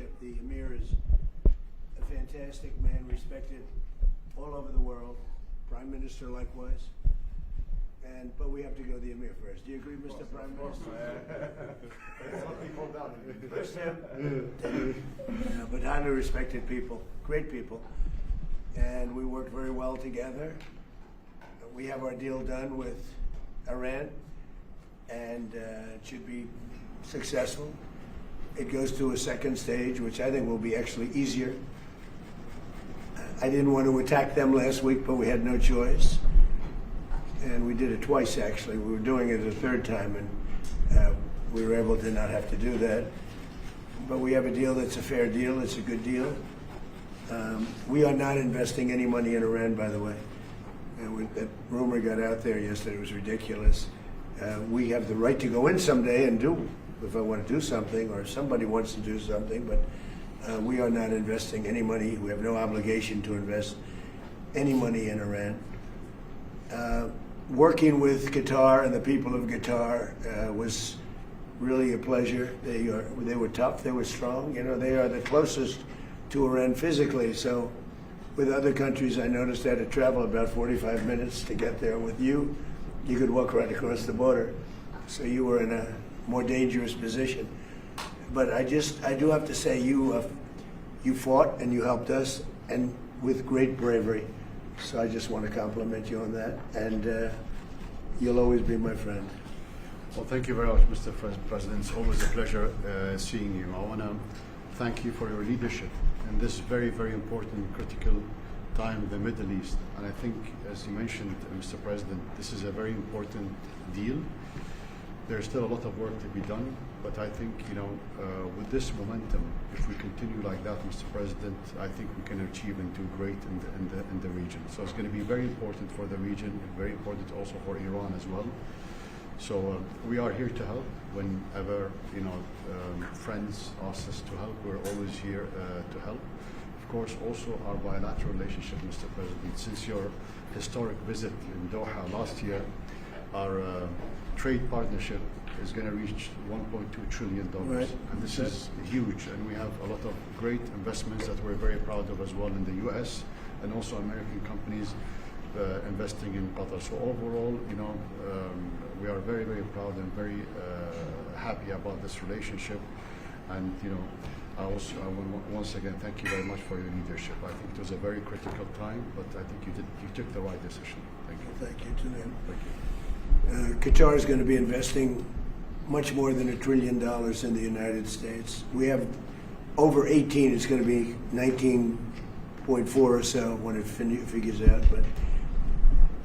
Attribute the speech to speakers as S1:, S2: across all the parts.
S1: relationship. The Emir is a fantastic man, respected all over the world. Prime Minister likewise. But we have to go to the Emir first. Do you agree, Mr. Prime Minister? First him. But highly respected people, great people. And we worked very well together. We have our deal done with Iran, and it should be successful. It goes to a second stage, which I think will be actually easier. I didn't want to attack them last week, but we had no choice. And we did it twice, actually. We were doing it a third time, and we were able to not have to do that. But we have a deal that's a fair deal. It's a good deal. We are not investing any money in Iran, by the way. That rumor got out there yesterday. It was ridiculous. We have the right to go in someday and do, if I want to do something, or somebody wants to do something, but we are not investing any money. We have no obligation to invest any money in Iran. Working with Qatar and the people of Qatar was really a pleasure. They were tough, they were strong. You know, they are the closest to Iran physically. So with other countries, I noticed I had to travel about 45 minutes to get there. With you, you could walk right across the border. So you were in a more dangerous position. But I do have to say, you fought and you helped us, and with great bravery. So I just want to compliment you on that, and you'll always be my friend.
S2: Well, thank you very much, Mr. President. It's always a pleasure seeing you. I want to thank you for your leadership in this very, very important, critical time in the Middle East. And I think, as you mentioned, Mr. President, this is a very important deal. There's still a lot of work to be done, but I think, with this momentum, if we continue like that, Mr. President, I think we can achieve and do great in the region. So it's going to be very important for the region, and very important also for Iran as well. So we are here to help whenever friends ask us to help. We're always here to help. Of course, also our bilateral relationship, Mr. President. Since your historic visit in Doha last year, our trade partnership is going to reach $1.2 trillion.
S1: Right.
S2: And this is huge, and we have a lot of great investments that we're very proud of as well in the US, and also American companies investing in Qatar. So overall, we are very, very proud and very happy about this relationship. And I want once again thank you very much for your leadership. I think it was a very critical time, but I think you took the right decision. Thank you.
S1: Thank you, Julian.
S2: Thank you.
S1: Qatar is going to be investing much more than $1 trillion in the United States. We have over 18. It's going to be 19.4 or so when it figures out. But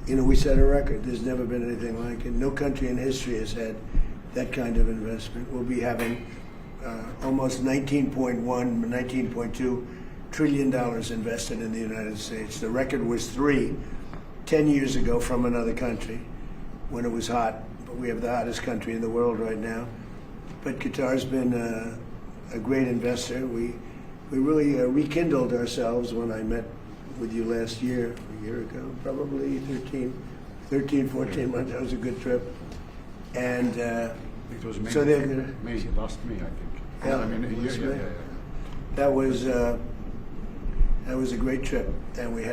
S1: we set a record. There's never been anything like it. No country in history has had that kind of investment. We'll be having almost $19.2 trillion invested in the United States. The record was 10 years ago from another country when it was hot. But we have the hottest country in the world right now. But Qatar's been a great investor. We really rekindled ourselves when I met with you last year, a year ago, probably 13, 14 months. That was a good trip. And
S2: it was May,
S1: so they're gonna,
S2: last May, I think.
S1: Yeah,
S2: I mean, yeah.
S1: That was a great trip, and we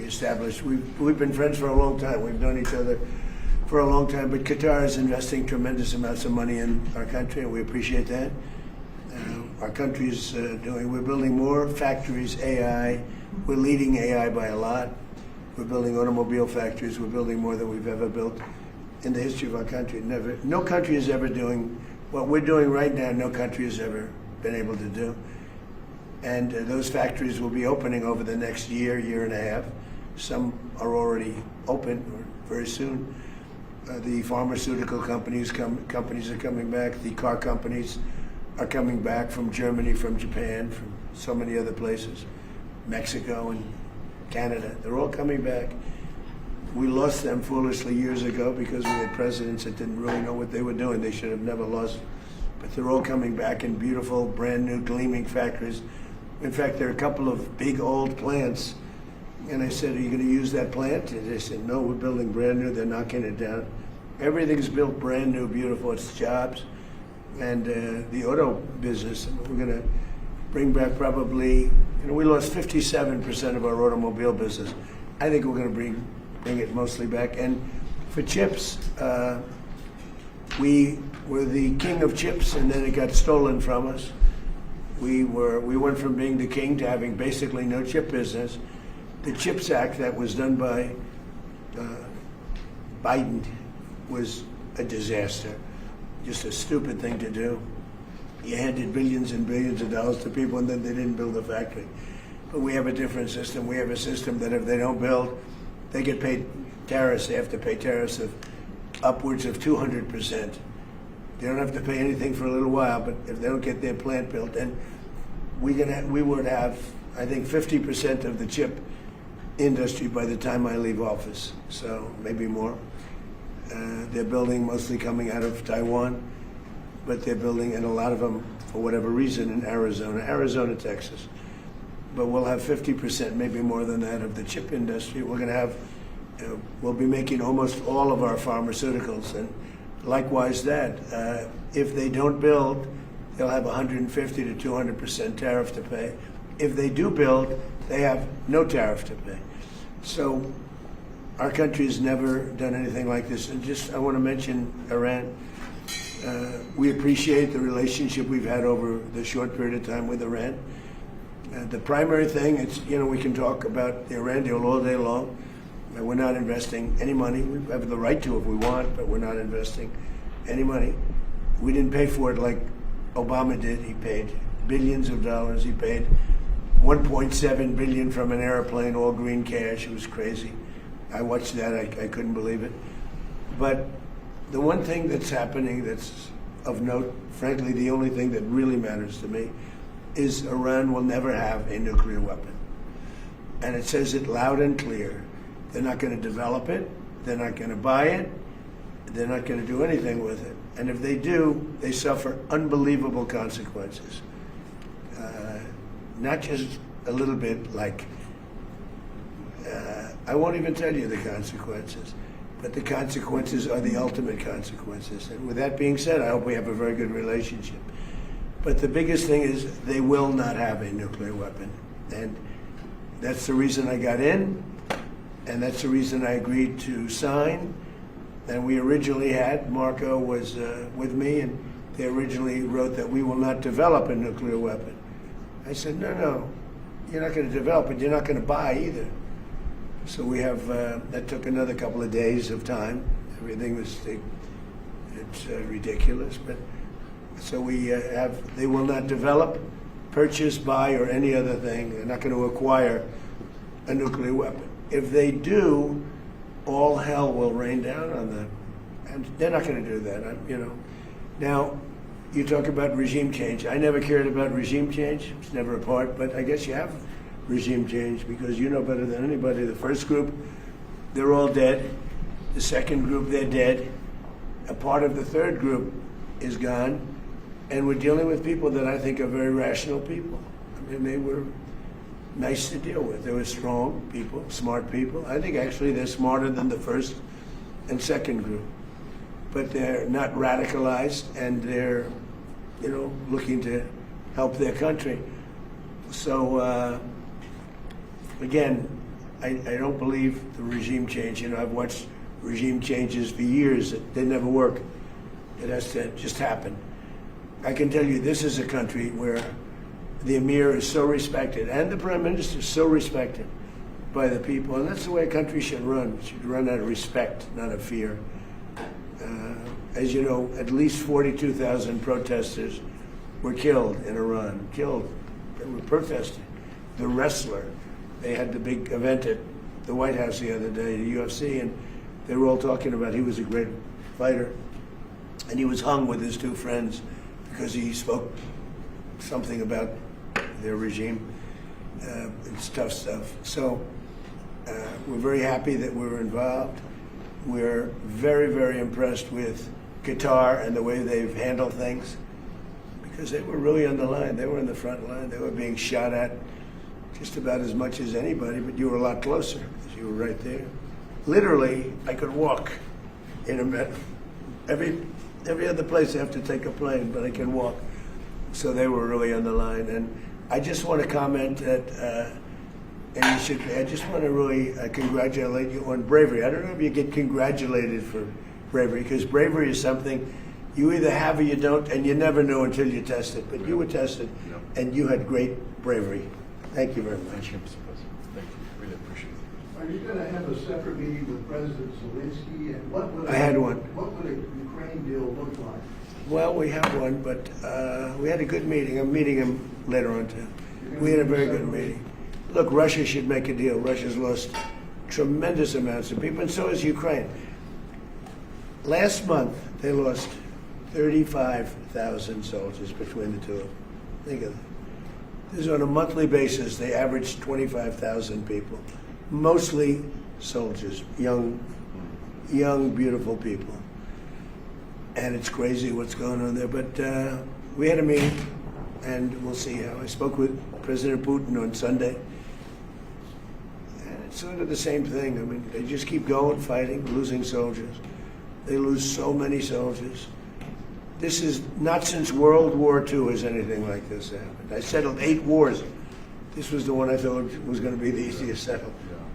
S1: established. We've been friends for a long time. We've known each other for a long time. But Qatar is investing tremendous amounts of money in our country, and we appreciate that. Our country is we're building more factories, AI. We're leading AI by a lot. We're building automobile factories. We're building more than we've ever built in the history of our country. No country is ever doing what we're doing right now. No country has ever been able to do. And those factories will be opening over the next year and a half. Some are already open or very soon. The pharmaceutical companies are coming back. The car companies are coming back from Germany, from Japan, from so many other places, Mexico and Canada. They're all coming back. We lost them foolishly years ago because we had presidents that didn't really know what they were doing. They should have never lost. But they're all coming back in beautiful, brand new, gleaming factories. In fact, there are a couple of big old plants. And I said, are you going to use that plant? And they said, no, we're building brand new. They're knocking it down. Everything's built brand new, beautiful. It's jobs. And the auto business, we're going to bring back probably, we lost 57% of our automobile business. I think we're going to bring it mostly back. And for chips, we were the king of chips, and then it got stolen from us. We went from being the king to having basically no chip business. The CHIPS Act that was done by Biden was a disaster, just a stupid thing to do. You handed billions and billions of dollars to people, and then they didn't build a factory. But we have a different system. We have a system that if they don't build, they get paid tariffs. They have to pay tariffs of upwards of 200%. They don't have to pay anything for a little while, but if they don't get their plant built, then we would have, I think, 50% of the chip industry by the time I leave office, so maybe more. They're building mostly coming out of Taiwan, but they're building, and a lot of them, for whatever reason, in Arizona, Texas. But we'll have 50%, maybe more than that, of the chip industry. We're going to have, we'll be making almost all of our pharmaceuticals, and likewise that. If they don't build, they'll have 150 to 200% tariff to pay. If they do build, they have no tariff to pay. So our country has never done anything like this. And just, I want to mention Iran. We appreciate the relationship we've had over the short period of time with Iran. The primary thing, it's, we can talk about the Iran deal all day long. We're not investing any money. We have the right to if we want, but we're not investing any money. We didn't pay for it like Obama did. He paid billions of dollars. He paid $1.7 billion from an airplane, all green cash. It was crazy. I watched that. I couldn't believe it. But the one thing that's happening that's of note, frankly, the only thing that really matters to me, is Iran will never have a nuclear weapon. And it says it loud and clear. They're not going to develop it. They're not going to buy it. They're not going to do anything with it. And if they do, they suffer unbelievable consequences. Not just a little bit like, I won't even tell you the consequences, but the consequences are the ultimate consequences. And with that being said, I hope we have a very good relationship. But the biggest thing is they will not have a nuclear weapon. And that's the reason I got in, and that's the reason I agreed to sign. And we originally had, Marco was with me, and they originally wrote that we will not develop a nuclear weapon. I said, no, you're not going to develop it, you're not going to buy either. So we have, that took another couple of days of time. Everything was, it's ridiculous, but so we they will not develop, purchase, buy, or any other thing. They're not going to acquire a nuclear weapon. If they do, all hell will rain down on them. And they're not going to do that, Now, you talk about regime change. I never cared about regime change. It's never a part, but I guess you have regime change because you know better than anybody. The first group, they're all dead. The second group, they're dead. A part of the third group is gone. And we're dealing with people that I think are very rational people. I mean, they were nice to deal with. They were strong people, smart people. I think actually they're smarter than the first and second group. But they're not radicalized, and they're, looking to help their country. So, again, I don't believe the regime change. I've watched regime changes for years. They never work. It has to just happen. I can tell you this is a country where the emir is so respected, and the prime minister is so respected by the people, and that's the way a country should run. It should run out of respect, not of fear. As you know, at least 42,000 protesters were killed in Iran. Killed. They were protesting. The wrestler, they had the big event at the White House the other day, the UFC, and they were all talking about he was a great fighter. And he was hung with his two friends because he spoke something about their regime. It's tough stuff. So we're very happy that we were involved. We're very, very impressed with Qatar and the way they've handled things, because they were really on the line. They were in the front line. They were being shot at just about as much as anybody, but you were a lot closer because you were right there. Literally, I could walk in a minute. Every other place I have to take a plane, but I can walk. So they were really on the line. And I just want to comment that, I just want to really congratulate you on bravery. I don't know if you get congratulated for bravery, because bravery is something you either have or you don't, and you never know until you test it. But you were tested, and you had great bravery. Thank you very much.
S2: Thank you, Mr. President. Thank you. Really appreciate it.
S3: Are you going to have a separate meeting with President Zelensky? And what would
S1: I had one.
S3: What would a Ukraine deal look like?
S1: Well, we have one, but we had a good meeting. I'm meeting him later on, too. We had a very good meeting. Look, Russia should make a deal. Russia's lost tremendous amounts of people, and so has Ukraine. Last month, they lost 35,000 soldiers between the two of them. Think of that. This is on a monthly basis. They averaged 25,000 people, mostly soldiers, young, beautiful people. And it's crazy what's going on there. But we had a meeting, and we'll see how. I spoke with President Putin on Sunday. And it's sort of the same thing. I mean, they just keep going, fighting, losing soldiers. They lose so many soldiers. This is not since World War II has anything like this happened. I settled 8 wars. This was the one I thought was going to be the easiest settled.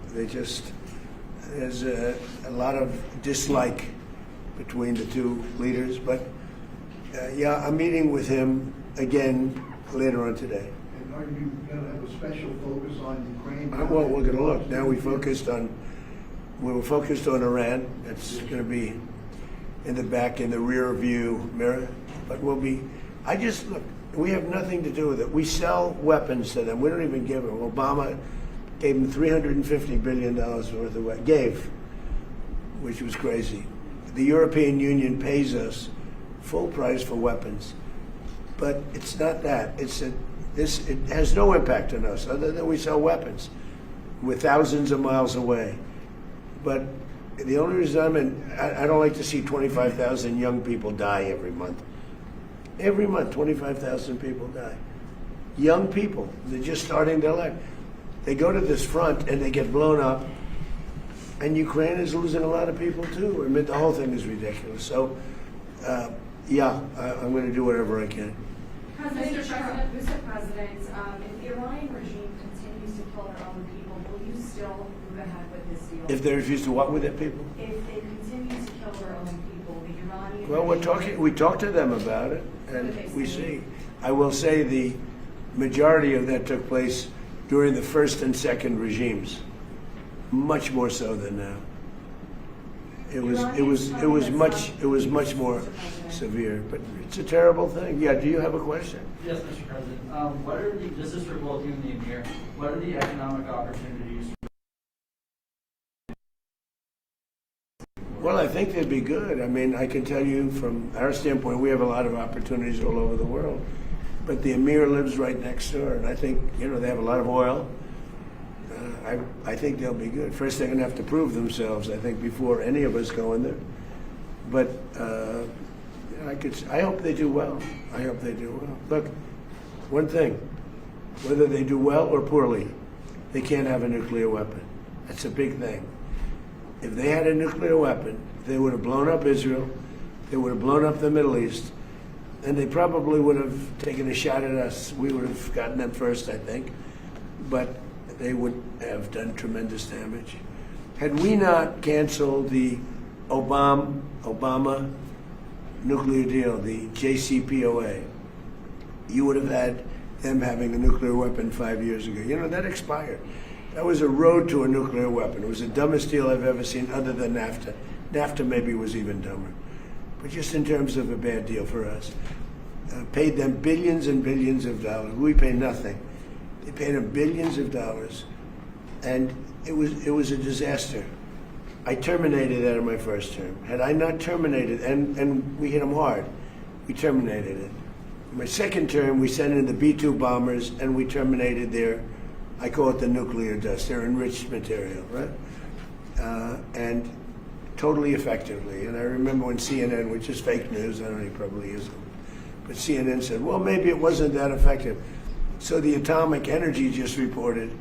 S1: They just, there's a lot of dislike between the two leaders. But yeah, I'm meeting with him again later on today.
S3: And are you going to have a special focus on Ukraine?
S1: Well, we're going to look. Now we were focused on Iran. That's going to be in the back, in the rear view mirror. But look, we have nothing to do with it. We sell weapons to them. We don't even give them. Obama gave them $350 billion worth of weapons. Which was crazy. The European Union pays us full price for weapons. But it's not that. It has no impact on us other than we sell weapons. We're thousands of miles away. But the only reason I don't like to see 25,000 young people die every month. Every month, 25,000 people die. Young people, they're just starting their life. They go to this front and they get blown up. And Ukraine is losing a lot of people too. I mean, the whole thing is ridiculous. So, yeah, I'm going to do whatever I can.
S4: Mr. President, if the Iranian regime continues to kill their own people, will you still move ahead with this deal?
S1: If they refuse to what with their people?
S4: If they continue to kill their own people, the Iranian
S1: Well, we talk to them about it, and we see. I will say the majority of that took place during the first and second regimes, much more so than now. It was much more severe, but it's a terrible thing. Yeah, do you have a question?
S5: Yes, Mr. President. This is for both you and the Emir. What are the economic opportunities?
S1: Well, I think they'd be good. I mean, I can tell you from our standpoint, we have a lot of opportunities all over the world. But the Emir lives right next door, and I think, they have a lot of oil. I think they'll be good. First, they're going to have to prove themselves, I think, before any of us go in there. But I hope they do well. I hope they do well. Look, one thing, whether they do well or poorly, they can't have a nuclear weapon. That's a big thing. If they had a nuclear weapon, they would have blown up Israel, they would have blown up the Middle East, and they probably would have taken a shot at us. We would have gotten them first, I think. But they would have done tremendous damage. Had we not canceled the Obama nuclear deal, the JCPOA, you would have had them having a nuclear weapon 5 years ago. That expired. That was a road to a nuclear weapon. It was the dumbest deal I've ever seen other than NAFTA. NAFTA maybe was even dumber. But just in terms of a bad deal for us. Paid them billions and billions of dollars. We pay nothing. They paid them billions of dollars, and it was a disaster. I terminated that in my first term. Had I not terminated, and we hit them hard, we terminated it. In my second term, we sent in the B-2 bombers, and we terminated I call it the nuclear dust, their enriched material, right? And totally effectively. And I remember when CNN, which is fake news, I don't know, it probably isn't, but CNN said, well, maybe it wasn't that effective. So the Atomic Energy just reported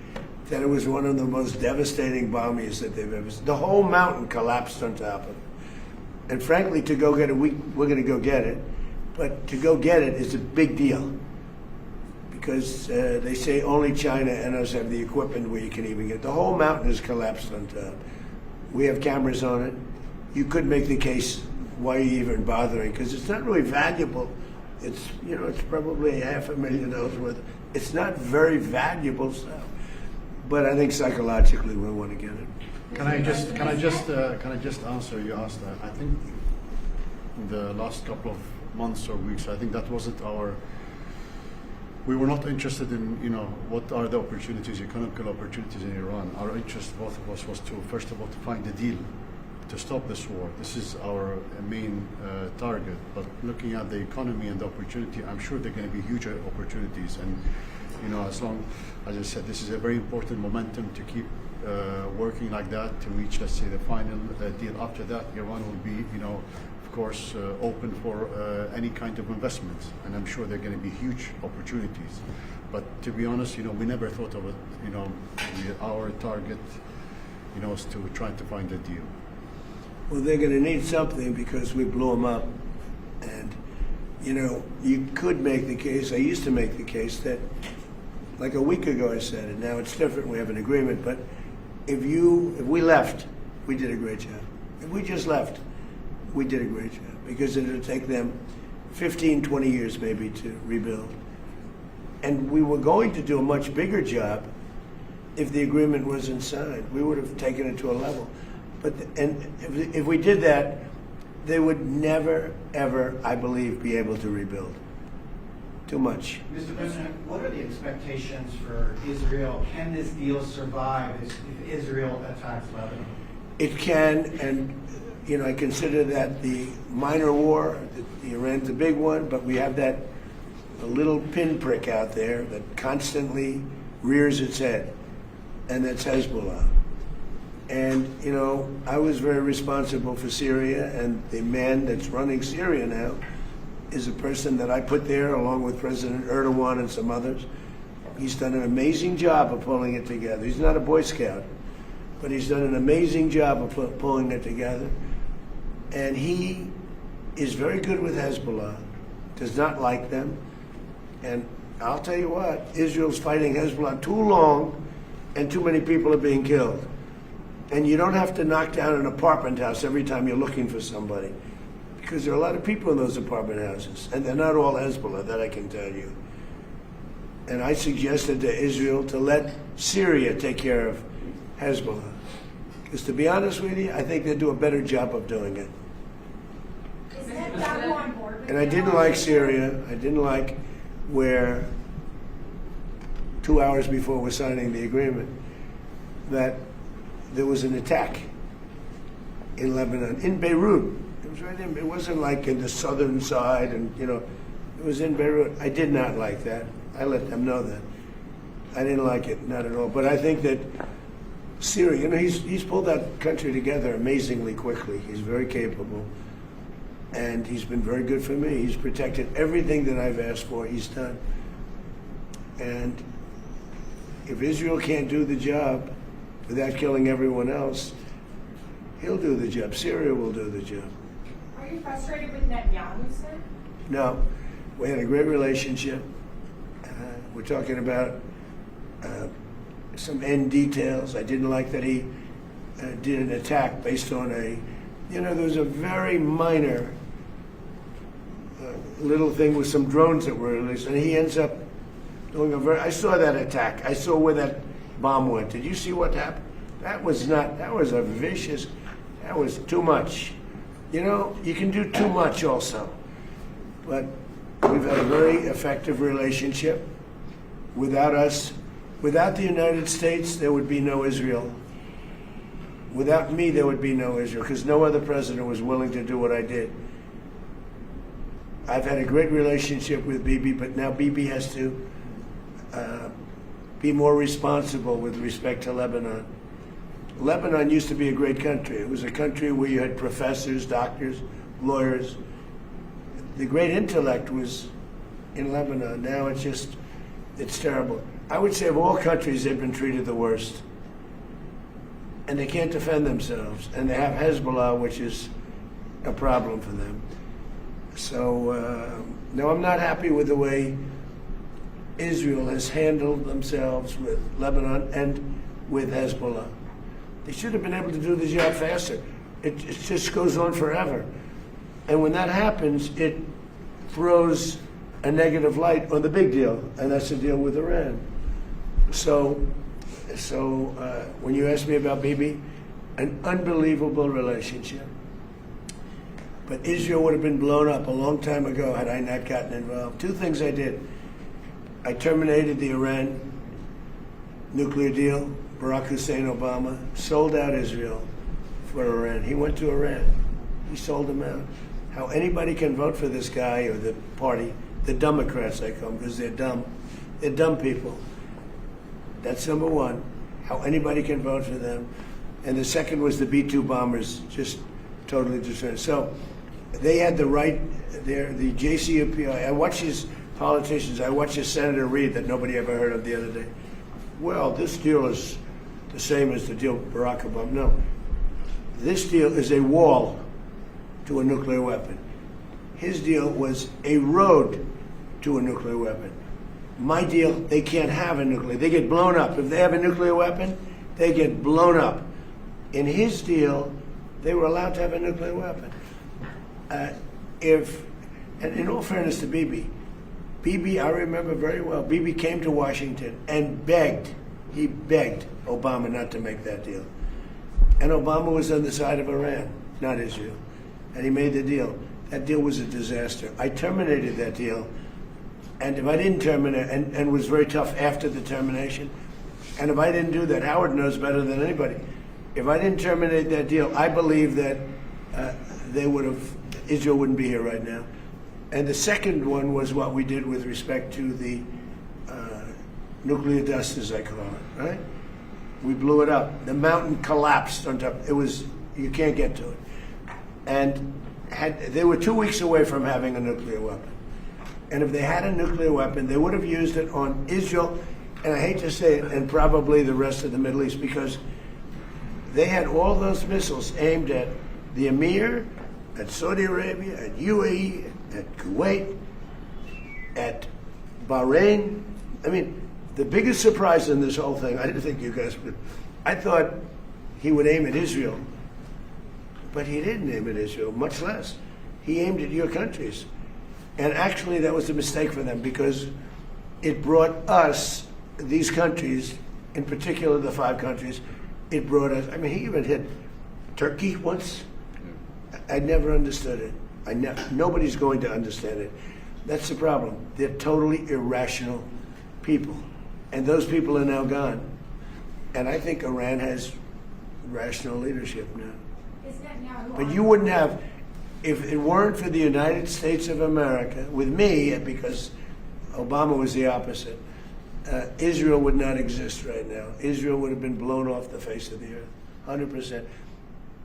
S1: that it was one of the most devastating bombings that they've ever seen. The whole mountain collapsed on top of it. And frankly, to go get it, we're going to go get it. But to go get it is a big deal. because they say only China and us have the equipment where you can even get. The whole mountain is collapsed on top. We have cameras on it. You could make the case, why are you even bothering? Because it's not really valuable. It's, you know, it's probably $500,000 worth. It's not very valuable stuff. But I think psychologically we want to get it.
S2: Can I just answer? You asked. I think the last couple of months or weeks, I think that wasn't our. We were not interested in, you know, what are the opportunities, economic opportunities in Iran. Our interest, both of us, was to first of all to find a deal to stop this war. This is our main target. But looking at the economy and the opportunity, I'm sure there are going to be huge opportunities. And you know, as long as I said, this is a very important momentum to keep working like that to reach, let's say, the final deal. After that, Iran will be, you know, of course, open for any kind of investments, and I'm sure there are going to be huge opportunities. But to be honest, you know, we never thought of it. You know, our target, you know, is to try to find a deal.
S1: Well, they're going to need something because we blew them up. And, you know, you could make the case, I used to make the case that, like a week ago I said it, now it's different, we have an agreement, but if we left, we did a great job. If we just left, we did a great job because it would take them 15, 20 years maybe to rebuild. And we were going to do a much bigger job if the agreement wasn't signed. We would have taken it to a level. But if we did that, they would never, ever, I believe, be able to rebuild. Too much.
S6: Mr. President, what are the expectations for Israel? Can this deal survive if Israel attacks Lebanon?
S1: It can, and you know, I consider that the minor war. Iran's the big one, but we have that little pinprick out there that constantly rears its head, and that's Hezbollah. And, you know, I was very responsible for Syria, and the man that's running Syria now is a person that I put there along with President Erdogan and some others. He's done an amazing job of pulling it together. He's not a Boy Scout, but he's done an amazing job of pulling it together. And he is very good with Hezbollah, does not like them. And I'll tell you what, Israel's fighting Hezbollah too long, and too many people are being killed. And you don't have to knock down an apartment house every time you're looking for somebody, because there are a lot of people in those apartment houses, and they're not all Hezbollah, that I can tell you. And I suggested to Israel to let Syria take care of Hezbollah. Because to be honest with you, I think they'd do a better job of doing it.
S4: Is that on board with
S1: And I
S4: you?
S1: didn't like Syria. I didn't like where 2 hours before we're signing the agreement that there was an attack in Lebanon, in Beirut. It was right in, it wasn't like in the southern side, and you know, it was in Beirut. I did not like that. I let them know that. I didn't like it, not at all. But I think that Syria, you know, he's pulled that country together amazingly quickly. He's very capable, and he's been very good for me. He's protected everything that I've asked for. He's done. And if Israel can't do the job without killing everyone else, he'll do the job. Syria will do the job.
S4: Are you frustrated with Netanyahu, sir?
S1: No, we had a great relationship. We're talking about some end details. I didn't like that he did an attack based on there was a very minor little thing with some drones that were released, and he ends up doing I saw that attack. I saw where that bomb went. Did you see what happened? That was a vicious, that was too much. You know, you can do too much also. But we've had a very effective relationship. Without us, without the United States, there would be no Israel. Without me, there would be no Israel, because no other president was willing to do what I did. I've had a great relationship with Bibi, but now Bibi has to be more responsible with respect to Lebanon. Lebanon used to be a great country. It was a country where you had professors, doctors, lawyers. The great intellect was in Lebanon. Now it's terrible. I would say of all countries, they've been treated the worst. And they can't defend themselves. And they have Hezbollah, which is a problem for them. So, no, I'm not happy with the way Israel has handled themselves with Lebanon and with Hezbollah. They should have been able to do the job faster. It just goes on forever. And when that happens, it throws a negative light on the big deal, and that's the deal with Iran. So when you ask me about Bibi, an unbelievable relationship. But Israel would have been blown up a long time ago had I not gotten involved. Two things I did. I terminated the Iran nuclear deal. Barack Hussein Obama sold out Israel for Iran. He went to Iran. He sold them out. How anybody can vote for this guy or the party, the Democrats I call them, because they're dumb. They're dumb people. That's number one. How anybody can vote for them. And the second was the B-2 bombers just totally destroyed. So they had the right there, the JCPOA. I watch these politicians. I watched this Senator Reid that nobody ever heard of the other day. Well, this deal is the same as the deal with Barack Obama. No. This deal is a wall to a nuclear weapon. His deal was a road to a nuclear weapon. My deal, they can't have a nuclear. They get blown up. If they have a nuclear weapon, they get blown up. In his deal, they were allowed to have a nuclear weapon. And in all fairness to Bibi, I remember very well, Bibi came to Washington and he begged Obama not to make that deal. And Obama was on the side of Iran, not Israel. And he made the deal. That deal was a disaster. I terminated that deal. And if I didn't terminate, and was very tough after the termination, and if I didn't do that, Howard knows better than anybody. If I didn't terminate that deal, I believe that Israel wouldn't be here right now. And the second one was what we did with respect to the nuclear dust, as I call it, right? We blew it up. The mountain collapsed on top. You can't get to it. And they were 2 weeks away from having a nuclear weapon. And if they had a nuclear weapon, they would have used it on Israel, and I hate to say it, and probably the rest of the Middle East, because they had all those missiles aimed at the Emir, at Saudi Arabia, at UAE, at Kuwait, at Bahrain. I mean, the biggest surprise in this whole thing, I didn't think you guys would, I thought he would aim at Israel, but he didn't aim at Israel, much less. He aimed at your countries. And actually, that was a mistake for them because it brought us, these countries, in particular the 5 countries, it brought us, I mean, he even hit Turkey once. I never understood it. Nobody's going to understand it. That's the problem. They're totally irrational people. And those people are now gone. And I think Iran has rational leadership now. But you wouldn't have, if it weren't for the United States of America, with me, because Obama was the opposite, Israel would not exist right now. Israel would have been blown off the face of the earth, 100%.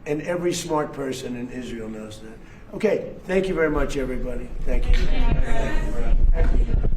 S1: And every smart person in Israel knows that. Okay, thank you very much, everybody. Thank you.
S4: Thank you.